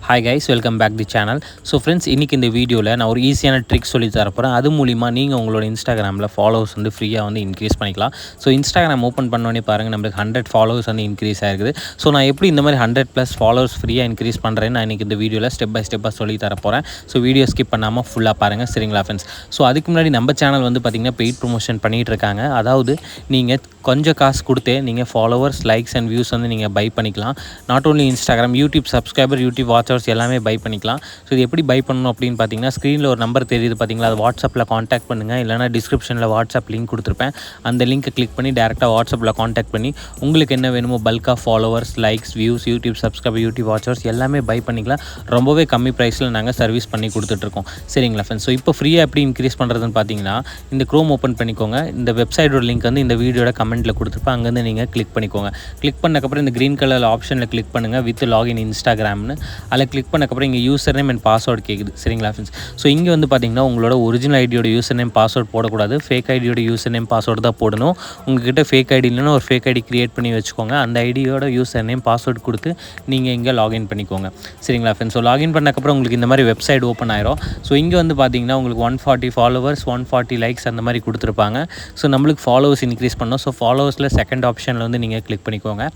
Hi guys, welcome back the channel. So friends, இன்றைக்கி இந்த வீடியோவில் நான் ஒரு ஈஸியான ட்ரிக் சொல்லி தரப்போகிறேன். அது மூலிமா நீங்கள் உங்களோட இன்ஸ்டாகிராமில் ஃபாலோவர்ஸ் வந்து ஃப்ரீயாக வந்து இன்க்ரீஸ் பண்ணிக்கலாம். ஸோ இன்ஸ்டாகிராம் ஓப்பன் பண்ணோன்னே பாருங்கள், நம்மளுக்கு 100 ஃபாலோவர்ஸ் வந்து இன்க்ரீஸ் ஆகிருக்குது. ஸோ நான் எப்படி இந்த மாதிரி 100+ ஃபாலோவர்ஸ் ஃப்ரீயாக இன்க்ரீஸ் பண்ணுறேன்னு நான் இன்றைக்கி இந்த வீடியோவில் ஸ்டெப் பை ஸ்டெப்பாக சொல்லி தரப்போகிறேன். ஸோ வீடியோ ஸ்கிப் பண்ணாமல் ஃபுல்லாக பாருங்கள், சரிங்களா ஃப்ரெண்ட்ஸ்? ஸோ அதுக்கு முன்னாடி நம்ம சேனல் வந்து பார்த்திங்கன்னா பெய்ட் ப்ரொமோஷன் பண்ணிகிட்டு இருக்காங்க. அதாவது நீங்கள் கொஞ்சம் காசு கொடுத்தே நீங்கள் ஃபாலோவர்ஸ், லைக்ஸ் அண்ட் வியூஸ் வந்து நீங்கள் பை பண்ணிக்கலாம். Not only Instagram, YouTube subscriber, YouTube watchers எல்லாமே பை பண்ணிக்கலாம். ஸோ இது எப்படி பை பண்ணணும் அப்படின்னு பார்த்தீங்கன்னா, ஸ்க்ரீனில் ஒரு நம்பர் தெரியுது பார்த்தீங்களா, அது வாட்ஸ்அப்பில் காண்டாக்ட் பண்ணுங்கள். இல்லைனா டிஸ்கிரிப்ஷனில் வாட்ஸ்அப் லிங்க் கொடுத்துருப்பேன். அந்த லிங்க்கை கிளிக் பண்ணி டேரெக்டாக வாட்ஸ்அப்பில் காண்டாக்ட் பண்ணி உங்களுக்கு என்ன வேணுமோ பல்காக followers, likes, views, YouTube subscriber, YouTube watchers எல்லாமே பை பண்ணிக்கலாம். ரொம்பவே கம்மி ப்ரைஸில் நாங்கள் சர்வீஸ் பண்ணி கொடுத்துட்ருக்கோம், சரிங்களா ஃப்ரெண்ட்ஸ்? ஸோ இப்போ ஃப்ரீயாக எப்படி இன்க்ரீஸ் பண்ணுறதுன்னு பார்த்தீங்கன்னா, இந்த க்ரோம் ஓப்பன் பண்ணிக்கோங்க. இந்த வெப்சைட்டோட லிங்க் வந்து இந்த வீடியோட கமெண்ட்டில் கொடுத்துருப்பேன். அங்கேருந்து நீங்கள் கிளிக் பண்ணிக்கோங்க. கிளிக் பண்ணக்கப்புறம் இந்த க்ரீன் கலர் ஆப்ஷனில் கிளிக் பண்ணுங்கள், வித் லாகின் இன்ஸ்டாகிராம்னு. அதில் கிளிக் பண்ணக்கப்புறம் இங்கே யூசர் நேம் அண்ட் பாஸ்வேர்டு கேட்குது, சரிங்களா ஃப்ரெண்ட்ஸ்? ஸோ இங்கே வந்து பார்த்தீங்கன்னா உங்களோட ஒரிஜினல் ஐடியோட யூசர் நேம் பாஸ்வேர்டு போடக்கூடாது. ஃபேக் ஐடியோட யூசர் நேம் பாஸ்வேர்டு தான் போடணும். உங்கள்கிட்ட ஃபேக் ஐடி இல்லைன்னா ஒரு ஃபேக் ஐடி க்ரியேட் பண்ணி வச்சுக்கோங்க. அந்த ஐடியோட யூசர் நேம் பாஸ்வேர்டு கொடுத்து நீங்கள் இங்கே லாகின் பண்ணிக்கோங்க, சரிங்களா ஃப்ரெண்ட்ஸ்? ஸோ லாகின் பண்ணக்கப்புறம் உங்களுக்கு இந்த மாதிரி வெப்சைட் ஓப்பன் ஆயிரும். ஸோ இங்கே வந்து பார்த்தீங்கன்னா உங்களுக்கு 140 ஃபாலோவர்ஸ், 140 லைக்ஸ் அந்த மாதிரி கொடுத்துருப்பாங்க. ஸோ நம்மளுக்கு ஃபாலோவர்ஸ் இன்க்ரீஸ் பண்ணோம். ஸோ ஃபாலோவர்ஸில் செகண்ட் ஆப்ஷனில் வந்து நீங்கள் கிளிக் பண்ணிக்கோங்க.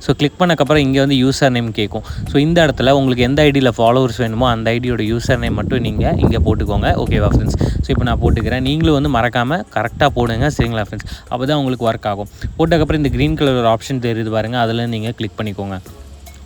ஸோ கிளிக் பண்ணக்கப்புறம் இங்கே வந்து யூசர் நேம் கேட்கும். ஸோ இந்த இடத்துல உங்களுக்கு எந்த ஐடியில் ஃபாலோவர்ஸ் வேணுமோ அந்த ஐடியோட யூசர் நேம் மட்டும் நீங்கள் இங்கே போட்டுக்கோங்க, ஓகேவா ஃப்ரெண்ட்ஸ்? ஸோ இப்போ நான் போட்டுக்கிறேன். நீங்களும் வந்து மறக்காமல் கரெக்டாக போடுங்க, சரிங்களா ஃப்ரெண்ட்ஸ்? அப்போ தான் உங்களுக்கு ஒர்க் ஆகும். போட்டதுக்கப்புறம் இந்த க்ரீன் கலர் ஒரு ஆப்ஷன் தெரியுது பாருங்கள், அதில் நீங்கள் கிளிக் பண்ணிக்கோங்க,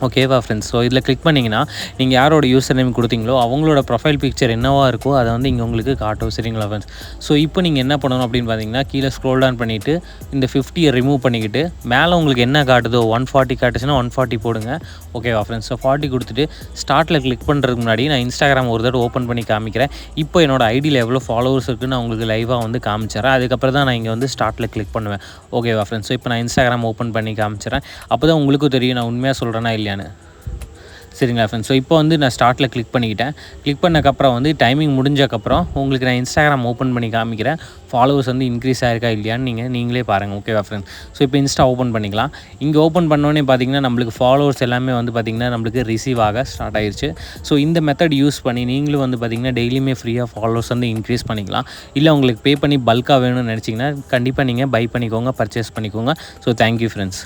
ஓகேவா ஃப்ரெண்ட்ஸ்? ஸோ இதில் கிளிக் பண்ணிங்கன்னா நீங்கள் யாரோட யூசர் நேம் கொடுத்தீங்களோ அவங்களோட ப்ரொஃபைல் பிக்சர் என்னவா இருக்கோ அதை வந்து இங்கே உங்களுக்கு காட்டும், சரிங்களா ஃப்ரெண்ட்ஸ்? ஸோ இப்போ நீங்கள் என்ன பண்ணணும் அப்படின்னு பார்த்தீங்கன்னா, கீழே ஸ்க்ரோல் டவுன் பண்ணிவிட்டு இந்த 50 ரிமூவ் பண்ணிக்கிட்டு மேலே உங்களுக்கு என்ன காட்டுதோ 140 காட்டுச்சுன்னா 140 போடுங்க, ஓகேவா ஃப்ரெண்ட்ஸ்? ஸோ 40 கொடுத்துட்டு ஸ்டார்ட்டில் கிளிக் பண்ணுறதுக்கு முன்னாடி நான் இன்ஸ்டாகிராம் ஒரு தடவை ஓப்பன் பண்ணி காமிக்கிறேன். இப்போ என்னோட ஐடியில் எவ்வளோ ஃபாலோவர்ஸ் இருக்குன்னு நான் உங்களுக்கு லைவாக வந்து காமிச்சிடறேன். அதுக்கப்புறம் தான் நான் இங்கே வந்து ஸ்டார்ட்டில் கிளிக் பண்ணுவேன், ஓகேவா ஃப்ரெண்ட்ஸ்? ஸோ இப்போ நான் இன்ஸ்டாகிராம் ஓப்பன் பண்ணி காமிச்சிடறேன். அப்போ தான் உங்களுக்கும் தெரியும் நான் உண்மையாக சொல்கிறேன்னா இல்லையான்னு, சரிங்களா ஃப்ரெண்ட்ஸ்? ஸோ இப்போ வந்து நான் ஸ்டார்ட்டில் கிளிக் பண்ணிக்கிட்டேன். கிளிக் பண்ணக்கப்புறம் வந்து டைமிங் முடிஞ்சக்கப்புறம் உங்களுக்கு நான் இன்ஸ்டாகிராம் ஓப்பன் பண்ணி காமிக்கிறேன். ஃபாலோவர்ஸ் வந்து இன்க்ரீஸ் ஆயிருக்கா இல்லையான்னு நீங்களே பாருங்கள், ஓகேவா ஃப்ரெண்ட்ஸ்? ஸோ இப்போ இன்ஸ்டா ஓப்பன் பண்ணிக்கலாம். இங்கே ஓப்பன் பண்ணோன்னே பார்த்தீங்கன்னா நம்மளுக்கு ஃபாலோவர்ஸ் எல்லாமே வந்து பார்த்திங்கன்னா நம்மளுக்கு ரிசீவ் ஆக ஸ்டார்ட் ஆயிடுச்சு. ஸோ இந்த மெத்தட் யூஸ் பண்ணி நீங்களும் வந்து பார்த்திங்கன்னா டெய்லியுமே ஃப்ரீயாக ஃபாலோவர்ஸ் வந்து இன்க்ரீஸ் பண்ணிக்கலாம். இல்லை உங்களுக்கு பே பண்ணி பல்காக வேணும்னு நினச்சிங்கன்னா கண்டிப்பாக நீங்கள் பை பண்ணிக்கோங்க, பர்ச்சேஸ் பண்ணிக்கோங்க. So thank you friends.